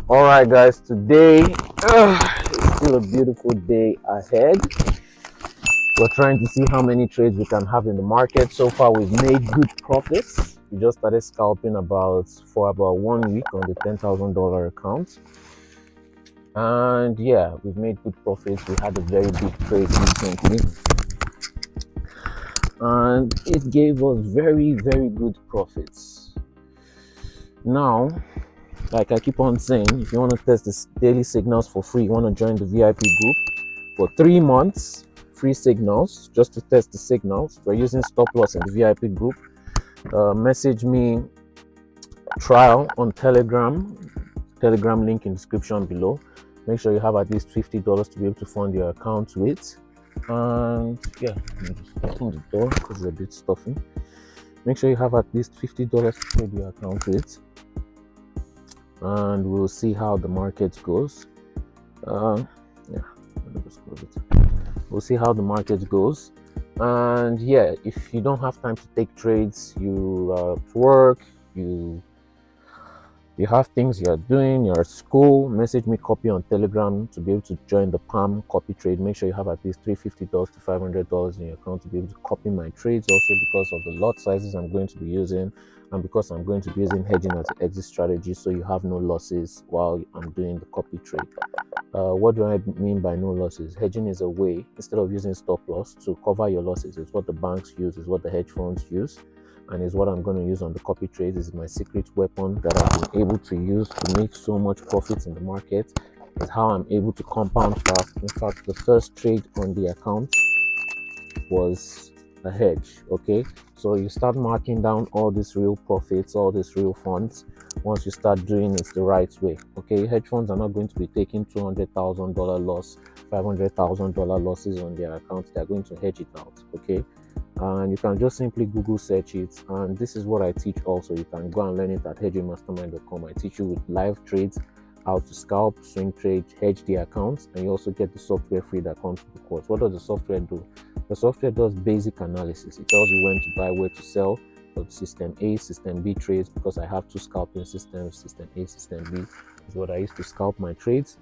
All right, guys. Today it's still a beautiful day ahead. We're trying to see how many trades we can have in the market. So far, we've made good profits. We just started scalping for about 1 week on the $10,000 account, and yeah, we've made good profits. We had a very big trade recently, and it gave us very, very good profits. Now, like I keep on saying, if you want to test the daily signals for free, you want to join the VIP group for 3 months, free signals, just to test the signals. We're using stop loss in the VIP group. Message me trial on Telegram link in description below. Make sure you have at least $50 to be able to fund your account with. And yeah, let me just open the door because it's a bit stuffy. Make sure you have at least $50 to trade your account with, and we'll see how the market goes. Let me just close it. We'll see how the market goes. And yeah, if you don't have time to take trades, you are at work, you have things you are doing, you're at school, message me copy on Telegram to be able to join the Palm copy trade. Make sure you have at least $350 to $500 in your account to be able to copy my trades, also because of the lot sizes I'm going to be using, and because I'm going to be using hedging as an exit strategy, so you have no losses while I'm doing the copy trade. What do I mean by no losses? Hedging is a way, instead of using stop loss, to cover your losses. It's what the banks use, it's what the hedge funds use, and is what I'm going to use on the copy trades. Is my secret weapon that I've been able to use to make so much profits in the market. Is how I'm able to compound fast. In fact, the first trade on the account was a hedge. Okay, so you start marking down all these real profits, all these real funds, once you start doing it the right way. Okay, hedge funds are not going to be taking $200,000 loss, $500,000 losses on their accounts. They're going to hedge it out. Okay, and you can just simply Google search it, and this is what I teach also. You can go and learn it at hedgingmastermind.com. I teach you with live trades, how to scalp, swing trade, hedge the accounts, and you also get the software free that comes with the course. What does the software do? The software does basic analysis. It tells you when to buy, where to sell for the system A, system B trades, because I have two scalping systems, system A, system B is what I use to scalp my trades.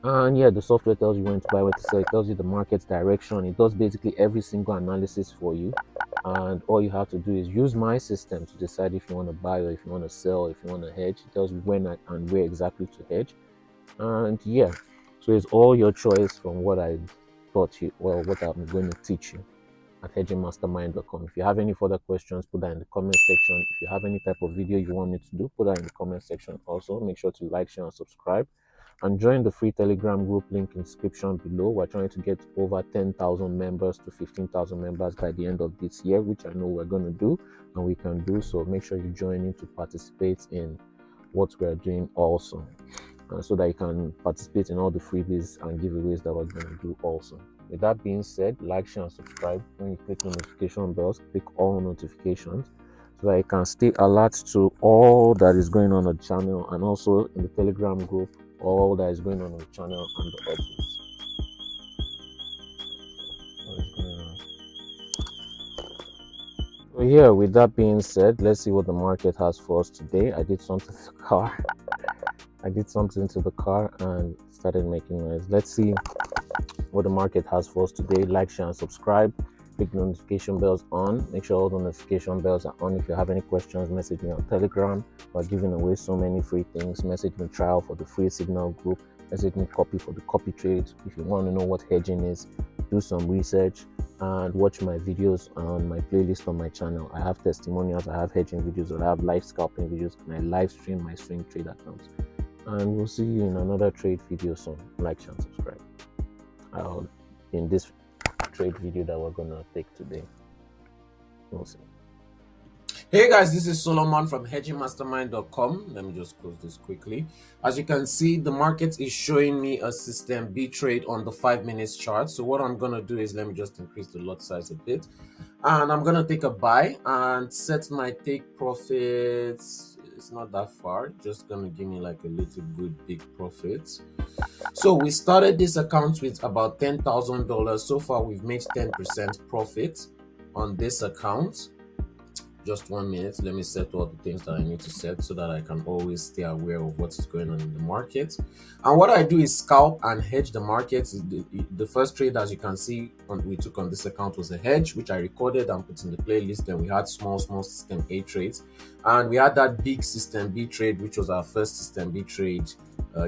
And yeah, the software tells you when to buy, where to sell. It tells you the market's direction. It does basically every single analysis for you, and all you have to do is use my system to decide if you want to buy or if you want to sell, if you want to hedge. It tells you when and where exactly to hedge. And yeah, so it's all your choice from what I taught you, well, what I'm going to teach you at hedgingmastermind.com. If you have any further questions, put that in the comment section. If you have any type of video you want me to do, put that in the comment section also. Make sure to like, share, and subscribe, and join the free Telegram group link in description below. We're trying to get over 10,000 members to 15,000 members by the end of this year, which I know we're going to do and we can do. So make sure you join in to participate in what we're doing also, so that you can participate in all the freebies and giveaways that we're going to do also. With that being said, like, share, and subscribe. When you click the notification bells, click all notifications, so that you can stay alert to all that is going on the channel, and also in the Telegram group, all that is going on the channel and the updates. What is going on? So yeah, with that being said, let's see what the market has for us today. I did something to the car. And started making noise. Let's see what the market has for us today. Like, share, and subscribe. Click notification bells on. Make sure all the notification bells are on. If you have any questions, message me on Telegram. We're giving away so many free things. Message me trial for the free signal group. Message me copy for the copy trade. If you want to know what hedging is, do some research and watch my videos on my playlist on my channel. I have testimonials, I have hedging videos, I have live scalping videos, and I live stream my swing trade accounts. And we'll see you in another trade video soon. Like, share, and subscribe. In this trade video that we're gonna take today. We'll see. Hey guys, this is Solomon from hedgingmastermind.com. Let me just close this quickly. As you can see, the market is showing me a system B trade on the 5 minutes chart. So what I'm gonna do is, let me just increase the lot size a bit, and I'm gonna take a buy and set my take profits. It's not that far, just gonna give me like a little good big profit. So we started this account with about $10,000. So far we've made 10% profit on this account, Just 1 minute. Let me set all the things that I need to set so that I can always stay aware of what is going on in the market. And what I do is scalp and hedge the market. The first trade, as you can see, we took on this account was a hedge, which I recorded and put in the playlist. Then we had small system A trades, and we had that big system B trade, which was our first system B trade.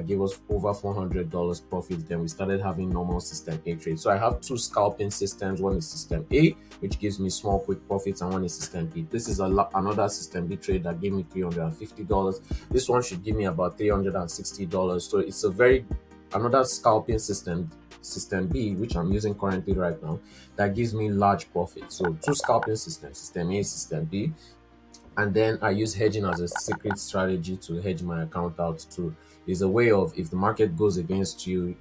Gave us over $400 profit. Then we started having normal system A trades. So I have two scalping systems. One is system A, which gives me small quick profits, and one is system B. This is another system B trade that gave me $350. This one should give me about $360. So it's a very another scalping system B, which I'm using currently right now, that gives me large profits. So two scalping systems, system A, system B. And then I use hedging as a secret strategy to hedge my account out too. Is a way of, if the market goes against you,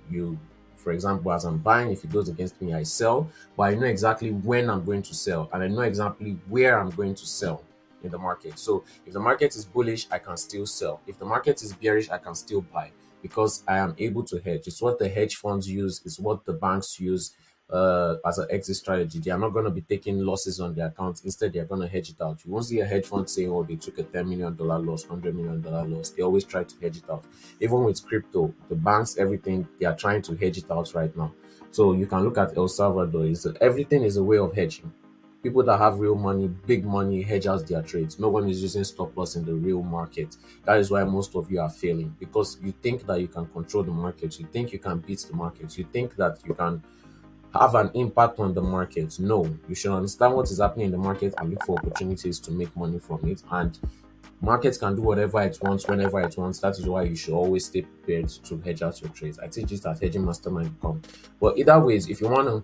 for example, as I'm buying, if it goes against me, I sell, but I know exactly when I'm going to sell and I know exactly where I'm going to sell in the market. So if the market is bullish, I can still sell. If the market is bearish, I can still buy because I am able to hedge. It's what the hedge funds use, it's what the banks use as an exit strategy. They are not going to be taking losses on their accounts. Instead, they're going to hedge it out. You won't see a hedge fund saying, oh, they took a $10 million loss, $100 million loss. They always try to hedge it out. Even with crypto, the banks, everything, they are trying to hedge it out right now. So you can look at El Salvador. Everything is a way of hedging. People that have real money, big money, hedge out their trades. No one is using stop loss in the real market. That is why most of you are failing, because you think that you can control the market. You think you can beat the market. You think that you can have an impact on the market. No, you should understand what is happening in the market and look for opportunities to make money from it. And markets can do whatever it wants, whenever it wants. That is why you should always stay prepared to hedge out your trades. I teach this at hedgingmastermind.com. But either ways, if you want to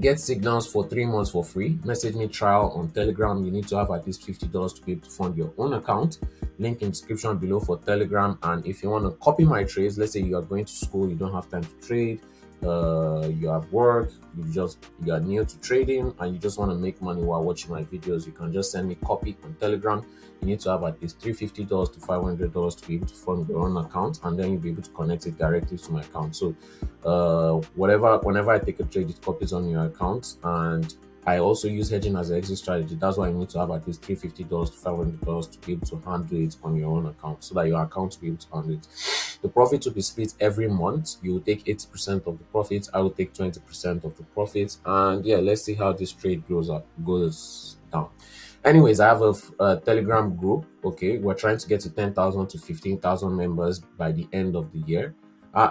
get signals for 3 months for free, message me trial on Telegram. You need to have at least $50 to be able to fund your own account. Link in description below for Telegram. And if you want to copy my trades, let's say you are going to school, you don't have time to trade, you have work, you are new to trading, and you just want to make money while watching my videos, you can just send me copy on Telegram. You need to have at least $350 to $500 to be able to fund your own account, and then you'll be able to connect it directly to my account. So whenever I take a trade, it copies on your account. And I also use hedging as an exit strategy. That's why you need to have at least $350 to $500 to be able to handle it on your own account, so that your account will be able to handle it. The profit will be split every month. You will take 80% of the profits. I will take 20% of the profits. And yeah, let's see how this trade goes down. Anyways, I have a Telegram group. Okay, we're trying to get to 10,000 to 15,000 members by the end of the year.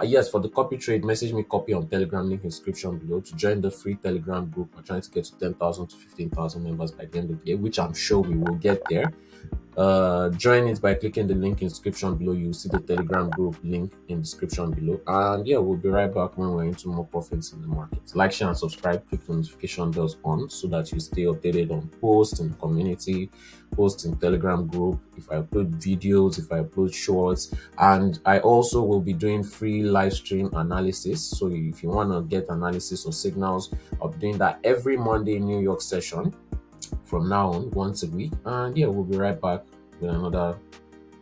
Yes, for the copy trade, message me copy on Telegram, link in description below. To join the free Telegram group, we're trying to get to 10,000 to 15,000 members by the end of the year, which I'm sure we will get there. Join it by clicking the link in description below. You'll see the Telegram group link in description below. And yeah, we'll be right back when we're into more profits in the market. Like, share, and subscribe. Click the notification bells on so that you stay updated on posts in the community, posts in Telegram group, if I upload videos, if I upload shorts. And I also will be doing free live stream analysis. So if you want to get analysis or signals, I'll be doing that every Monday New York session from now on, once a week. And yeah, we'll be right back with another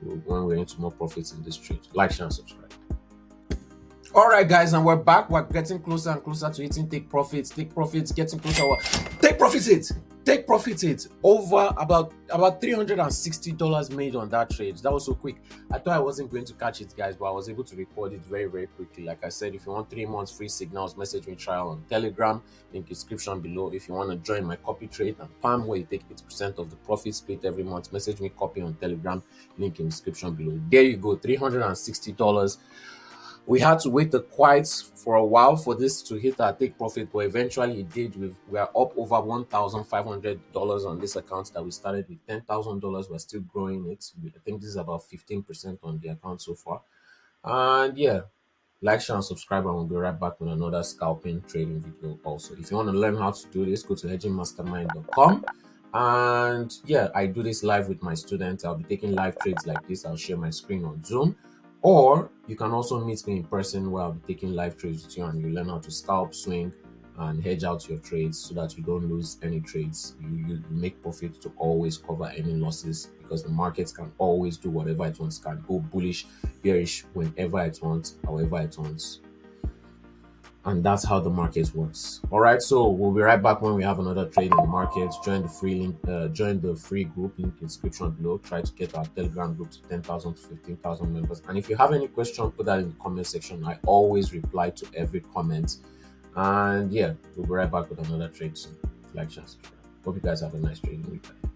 when we're into more profits in this trade. Like, share, and subscribe. All right, guys, and we're back. We're getting closer and closer to hitting take profits, getting closer. Take profits hit over about $360 made on that trade. That was so quick. I thought I wasn't going to catch it, guys, but I was able to record it very, very quickly. Like I said, if you want 3 months free signals, message me trial on Telegram, link description below. If you want to join my copy trade and PAM, where you take 80% of the profit split every month, message me copy on Telegram, link in description below. There you go, $360. We had to wait quite for a while for this to hit our take profit, but eventually it did. We are up over $1,500 on this account that we started with $10,000. We're still growing it. I think this is about 15% on the account so far. And yeah, like, share, and subscribe, and we'll be right back with another scalping trading video also. If you want to learn how to do this, go to hedgingmastermind.com. And yeah, I do this live with my students. I'll be taking live trades like this. I'll share my screen on Zoom. Or you can also meet me in person, where I'll be taking live trades with you, and you learn how to scalp, swing, and hedge out your trades so that you don't lose any trades. You make profit to always cover any losses, because the markets can always do whatever it wants. Can go bullish, bearish, whenever it wants, however it wants. And that's how the market works. All right, so we'll be right back when we have another trade in the market. Join the free link, join the free group link in the description below. Try to get our Telegram group to 10,000 to 15,000 members. And if you have any question, put that in the comment section. I always reply to every comment. And yeah, we'll be right back with another trade soon. Like, share, subscribe. Hope you guys have a nice trading weekend.